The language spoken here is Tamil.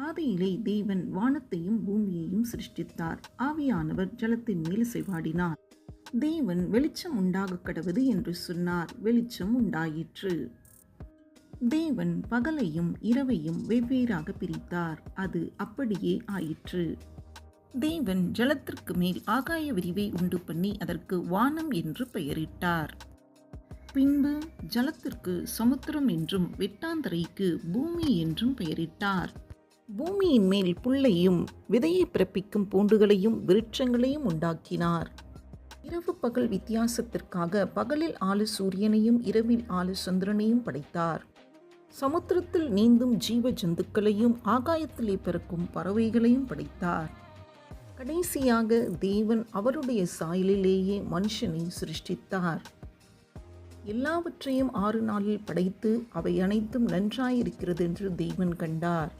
ஆதியிலே தேவன் வானத்தையும் பூமியையும் சிருஷ்டித்தார். ஆவியானவர் ஜலத்தின் மேல் இசைவாடினார். தேவன் வெளிச்சம் உண்டாகக் கடவது என்று சொன்னார். வெளிச்சம் உண்டாயிற்று. தேவன் பகலையும் இரவையும் வெவ்வேறாக பிரித்தார். அது அப்படியே ஆயிற்று. தேவன் ஜலத்திற்கு மேல் ஆகாய விரிவை உண்டு பண்ணி அதற்கு வானம் என்று பெயரிட்டார். பின்பு ஜலத்திற்கு சமுத்திரம் என்றும் வெட்டாந்தரைக்கு பூமி என்றும் பெயரிட்டார். பூமியின் மேல் புல்லையும் விதையை பிறப்பிக்கும் பூண்டுகளையும் விருட்சங்களையும் உண்டாக்கினார். இரவு பகல் வித்தியாசத்திற்காக பகலில் 6 சூரியனையும் இரவில் 6 சந்திரனையும் படைத்தார். சமுத்திரத்தில் நீந்தும் ஜீவ ஜந்துக்களையும் ஆகாயத்திலே பிறக்கும் பறவைகளையும் படைத்தார். கடைசியாக தேவன் அவருடைய சாயலிலேயே மனுஷனை சிருஷ்டித்தார். எல்லாவற்றையும் 6 நாளில் படைத்து அவை அனைத்தும் நன்றாயிருக்கிறது என்று தேவன் கண்டார்.